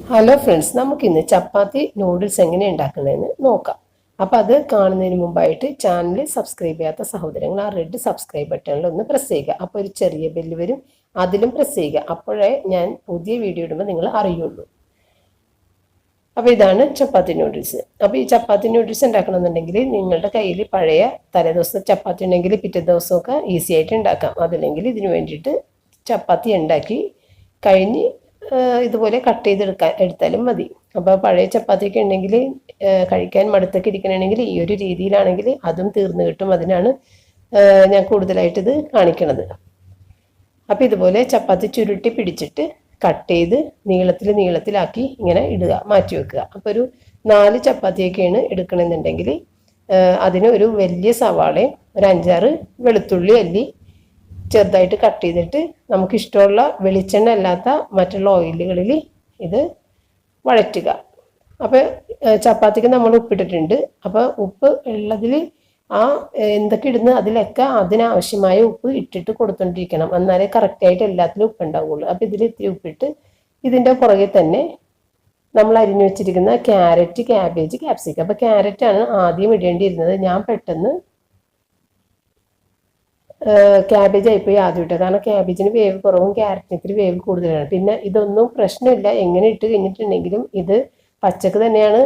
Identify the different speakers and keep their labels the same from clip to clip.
Speaker 1: Hello friends, നമുക്കിന്ന് ചപ്പാത്തി noodles എങ്ങനെ ഉണ്ടാക്കുന്നതെന്ന് നോക്കാം. അപ്പോൾ അത് കാണുന്നതിന് മുമ്പായിട്ട് ചാനൽ സബ്സ്ക്രൈബ് ചെയ്യാത്ത സഹോദരങ്ങൾ ആ റെഡ് സബ്സ്ക്രൈബ് ബട്ടണിൽ ഒന്ന് പ്രസ് ചെയ്യുക. അപ്പോൾ ഒരു ചെറിയ ബെല്ല് വരും, അതിലും പ്രസ് ചെയ്യുക. അപ്പോഴേ ഞാൻ പുതിയ വീഡിയോ ഇടുമ്പോൾ നിങ്ങൾ അറിയുള്ളൂ. അപ്പോൾ ഇതാണ് ചപ്പാത്തി നൂഡിൽസ്. അപ്പോൾ ഈ ചപ്പാത്തി നൂഡിൽസ് ഉണ്ടാക്കണമെന്നുണ്ടെങ്കിൽ നിങ്ങളുടെ കയ്യിൽ പഴയ തലേദിവസം ചപ്പാത്തി ഉണ്ടെങ്കിൽ പിറ്റേ ദിവസമൊക്കെ ഈസി ആയിട്ട് ഉണ്ടാക്കാം. അതല്ലെങ്കിൽ ഇതിന് വേണ്ടിയിട്ട് ചപ്പാത്തി ഉണ്ടാക്കി കഴിഞ്ഞ് ഇതുപോലെ കട്ട് എടുത്താലും മതി. അപ്പോൾ പഴയ ചപ്പാത്തിയൊക്കെ ഉണ്ടെങ്കിൽ കഴിക്കാൻ മടുത്തൊക്കെ ഇരിക്കണമെങ്കിൽ ഈ ഒരു രീതിയിലാണെങ്കിൽ അതും തീർന്നു കിട്ടും. അതിനാണ് ഞാൻ കൂടുതലായിട്ട് ഇത് കാണിക്കണത്. അപ്പോൾ ഇതുപോലെ ചപ്പാത്തി ചുരുട്ടി പിടിച്ചിട്ട് കട്ട് ചെയ്ത് നീളത്തിലാക്കി ഇങ്ങനെ ഇടുക, മാറ്റി വെക്കുക. അപ്പോൾ ഒരു 4 ചപ്പാത്തിയൊക്കെയാണ് എടുക്കണമെന്നുണ്ടെങ്കിൽ അതിന് ഒരു വലിയ സവാളയും ഒരു 5-6 വെളുത്തുള്ളി അല്ലി ചെറുതായിട്ട് കട്ട് ചെയ്തിട്ട് നമുക്കിഷ്ടമുള്ള വെളിച്ചെണ്ണ അല്ലാത്ത മറ്റുള്ള ഓയിലുകളിൽ ഇത് വഴറ്റുക. അപ്പോൾ ചപ്പാത്തിക്ക് നമ്മൾ ഉപ്പിട്ടിട്ടുണ്ട്. അപ്പോൾ ഉപ്പ് ഉള്ളതിൽ എന്തൊക്കെ ഇടുന്നു അതിലൊക്കെ അതിനാവശ്യമായ ഉപ്പ് ഇട്ടിട്ട് കൊടുത്തോണ്ടിരിക്കണം. എന്നാലേ കറക്റ്റായിട്ട് എല്ലാത്തിലും ഉപ്പ് ഉണ്ടാവുള്ളൂ. അപ്പോൾ ഇതിൽ ഇത്തിരി ഉപ്പിട്ട് ഇതിൻ്റെ പുറകെ തന്നെ നമ്മൾ അരിഞ്ഞു വെച്ചിരിക്കുന്ന ക്യാരറ്റ്, ക്യാബേജ്, ക്യാപ്സിക്കം. അപ്പോൾ ക്യാരറ്റാണ് ആദ്യം ഇടേണ്ടിയിരുന്നത്. ഞാൻ പെട്ടെന്ന് ക്യാബേജ് ആയിപ്പോയി ആദ്യം ഇട്ടത്. കാരണം ക്യാബേജിന് വേവ് കുറവും ക്യാരറ്റിന് ഇത്തിരി വേവ് കൂടുതലാണ്. പിന്നെ ഇതൊന്നും പ്രശ്നമില്ല, എങ്ങനെ ഇട്ട് കഴിഞ്ഞിട്ടുണ്ടെങ്കിലും ഇത് പച്ചക്ക് തന്നെയാണ്.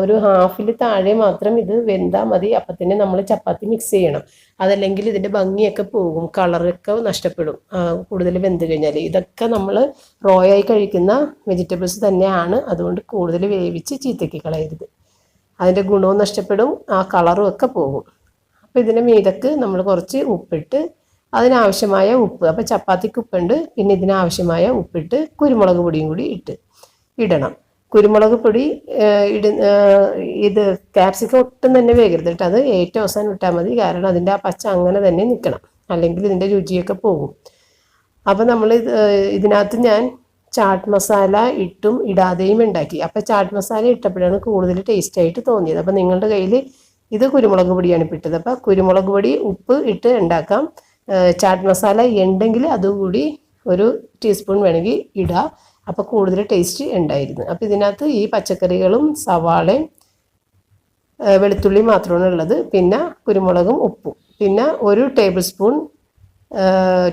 Speaker 1: ഒരു ഹാഫിൽ താഴെ മാത്രം ഇത് വെന്താൽ മതി. അപ്പം തന്നെ നമ്മൾ ചപ്പാത്തി മിക്സ് ചെയ്യണം. അതല്ലെങ്കിൽ ഇതിൻ്റെ ഭംഗിയൊക്കെ പോകും, കളറൊക്കെ നഷ്ടപ്പെടും കൂടുതൽ വെന്ത് കഴിഞ്ഞാൽ. ഇതൊക്കെ നമ്മൾ റോ ആയി കഴിക്കുന്ന വെജിറ്റബിൾസ് തന്നെയാണ്. അതുകൊണ്ട് കൂടുതൽ വേവിച്ച് ചീത്തക്കി കളയരുത്, അതിൻ്റെ ഗുണവും നഷ്ടപ്പെടും, ആ കളറും ഒക്കെ പോകും. അപ്പോൾ ഇതിൻ്റെ മീതക്ക് നമ്മൾ കുറച്ച് ഉപ്പിട്ട് അതിനാവശ്യമായ ഉപ്പ്, അപ്പോൾ ചപ്പാത്തിക്ക് ഉപ്പുണ്ട്, പിന്നെ ഇതിനാവശ്യമായ ഉപ്പിട്ട് കുരുമുളക് പൊടിയും കൂടി ഇടണം. കുരുമുളക് പൊടി ഇത് ക്യാപ്സിക്കം ഒട്ടും തന്നെ വേകരുത് കേട്ടോ. അത് ഏറ്റവും അവസാനം ഇട്ടാൽ മതി. കാരണം അതിൻ്റെ ആ പച്ച അങ്ങനെ തന്നെ നിൽക്കണം, അല്ലെങ്കിൽ ഇതിൻ്റെ രുചിയൊക്കെ പോകും. അപ്പോൾ നമ്മൾ ഇതിനകത്ത് ഞാൻ ചാട്ട് മസാല ഇട്ടും ഇടാതെയും ഉണ്ടാക്കി. അപ്പോൾ ചാട്ട് മസാല ഇട്ടപ്പോഴാണ് കൂടുതൽ ടേസ്റ്റായിട്ട് തോന്നിയത്. അപ്പോൾ നിങ്ങളുടെ കയ്യിൽ ഇത് കുരുമുളക് പൊടിയാണ് ഇട്ടത്. അപ്പോൾ കുരുമുളക് പൊടി ഉപ്പ് ഇട്ട് ഉണ്ടാക്കാം. ചാട്ട് മസാല ഉണ്ടെങ്കിൽ അതുകൂടി ഒരു ടീസ്പൂൺ വേണമെങ്കിൽ ഇടാം. അപ്പോൾ കൂടുതൽ ടേസ്റ്റ് ഉണ്ടായിരുന്നു. അപ്പോൾ ഇതിനകത്ത് ഈ പച്ചക്കറികളും സവാളയും വെളുത്തുള്ളി മാത്രമാണ് ഉള്ളത്. പിന്നെ കുരുമുളകും ഉപ്പും, പിന്നെ ഒരു ടേബിൾ സ്പൂൺ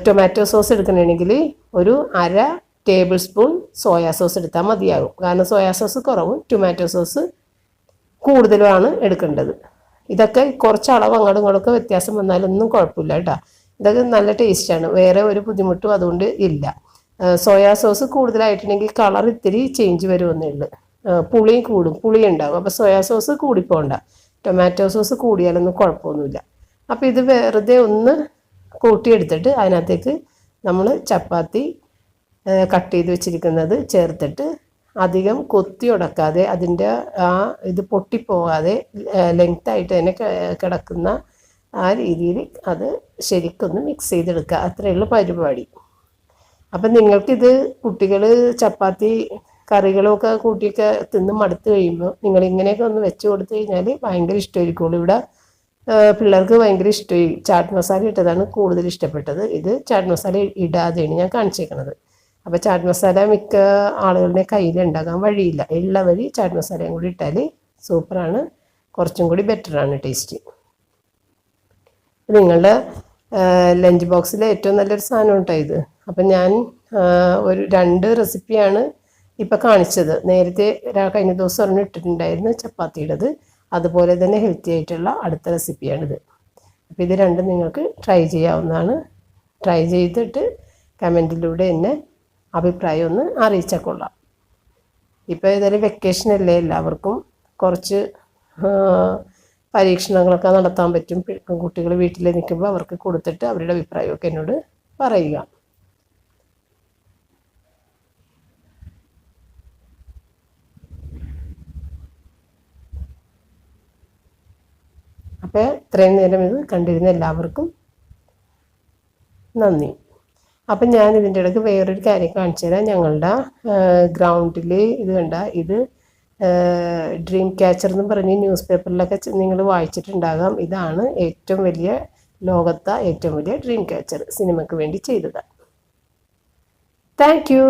Speaker 1: ടൊമാറ്റോ സോസ് എടുക്കണമെങ്കിൽ ഒരു 1/2 ടേബിൾ സ്പൂൺ സോയാ സോസ് എടുത്താൽ മതിയാകും. കാരണം സോയാ സോസ് കുറവും ടൊമാറ്റോ സോസ് കൂടുതലുമാണ് എടുക്കേണ്ടത്. ഇതൊക്കെ കുറച്ച് അളവ് അങ്ങോട്ടും ഇങ്ങോട്ടൊക്കെ വ്യത്യാസം വന്നാലൊന്നും കുഴപ്പമില്ല കേട്ടോ. ഇതൊക്കെ നല്ല ടേസ്റ്റാണ്, വേറെ ഒരു ബുദ്ധിമുട്ടും അതുകൊണ്ട് ഇല്ല. സോയാ സോസ് കൂടുതലായിട്ടുണ്ടെങ്കിൽ കളർ ഇത്തിരി ചേഞ്ച് വരുമെന്നേ ഉള്ളൂ, പുളിയും കൂടും, പുളി ഉണ്ടാകും. അപ്പോൾ സോയാ സോസ് കൂടിപ്പോണ്ട, ടൊമാറ്റോ സോസ് കൂടിയാലൊന്നും കുഴപ്പമൊന്നുമില്ല. അപ്പോൾ ഇത് വെറുതെ ഒന്ന് കൂട്ടിയെടുത്തിട്ട് അതിനകത്തേക്ക് നമ്മൾ ചപ്പാത്തി കട്ട് ചെയ്ത് വെച്ചിരിക്കുന്നത് ചേർത്തിട്ട് അധികം കൊത്തി ഉടക്കാതെ അതിൻ്റെ ഇത് പൊട്ടിപ്പോകാതെ ലെങ്ത്തായിട്ട് തന്നെ കിടക്കുന്ന ആ രീതിയിൽ അത് ശരിക്കൊന്ന് മിക്സ് ചെയ്തെടുക്കുക. അത്രയേ ഉള്ളൂ പരിപാടി. അപ്പം നിങ്ങൾക്കിത് കുട്ടികൾ ചപ്പാത്തി കറികളൊക്കെ കൂട്ടിയൊക്കെ തിന്ന് മടുത്ത് കഴിയുമ്പോൾ നിങ്ങളിങ്ങനെയൊക്കെ ഒന്ന് വെച്ച് കൊടുത്തു കഴിഞ്ഞാൽ ഭയങ്കര ഇഷ്ടമായിരിക്കുള്ളൂ. ഇവിടെ പിള്ളേർക്ക് ഭയങ്കര ഇഷ്ടമായി. ചാട്ട് മസാല ഇട്ടതാണ് കൂടുതൽ ഇഷ്ടപ്പെട്ടത്. ഇത് ചാട്ട് മസാല ഇടാതെയാണ് ഞാൻ കാണിച്ചേക്കണത്. അപ്പോൾ ചാട്ട് മസാല മിക്ക ആളുകളുടെ കയ്യിൽ ഉണ്ടാകാൻ വഴിയില്ല. ഉള്ളവർ ചാട്ട് മസാലയും കൂടി ഇട്ടാൽ സൂപ്പറാണ്, കുറച്ചും കൂടി ബെറ്ററാണ് ടേസ്റ്റ്. നിങ്ങളുടെ ലഞ്ച് ബോക്സിൽ ഏറ്റവും നല്ലൊരു സാധനം കേട്ടോ ഇത്. അപ്പം ഞാൻ ഒരു 2 റെസിപ്പിയാണ് ഇപ്പോൾ കാണിച്ചത്. നേരത്തെ കഴിഞ്ഞ ദിവസം ഒരെണ്ണം ഇട്ടിട്ടുണ്ടായിരുന്നു ചപ്പാത്തിയുടേത്. അതുപോലെ തന്നെ ഹെൽത്തി ആയിട്ടുള്ള അടുത്ത റെസിപ്പിയാണിത്. അപ്പോൾ ഇത് രണ്ടും നിങ്ങൾക്ക് ട്രൈ ചെയ്യാവുന്നതാണ്. ട്രൈ ചെയ്തിട്ട് കമൻറ്റിലൂടെ എന്നെ അഭിപ്രായം ഒന്ന് അറിയിച്ചാൽ കൊള്ളാം. ഇപ്പോൾ ഏതായാലും വെക്കേഷനല്ലേ, എല്ലാവർക്കും കുറച്ച് പരീക്ഷണങ്ങളൊക്കെ നടത്താൻ പറ്റും. കുട്ടികൾ വീട്ടിൽ നിൽക്കുമ്പോൾ അവർക്ക് കൊടുത്തിട്ട് അവരുടെ അഭിപ്രായമൊക്കെ എന്നോട് പറയുക. അപ്പോൾ ഇത്രയും നേരം ഇത് കണ്ടിരുന്ന എല്ലാവർക്കും നന്ദി. അപ്പം ഞാൻ ഇതിൻ്റെ ഇടയ്ക്ക് വേറൊരു കാര്യം കാണിച്ചു തരാം. ഞങ്ങളുടെ ഗ്രൗണ്ടിൽ ഇത് കണ്ട, ഇത് ഡ്രീം ക്യാച്ചർ എന്ന് പറഞ്ഞ് ന്യൂസ് പേപ്പറിലൊക്കെ നിങ്ങൾ വായിച്ചിട്ടുണ്ടാകാം. ഇതാണ് ഏറ്റവും വലിയ ലോകത്തെ ഏറ്റവും വലിയ ഡ്രീം ക്യാച്ചർ, സിനിമയ്ക്ക് വേണ്ടി ചെയ്തതാണ്. Thank you.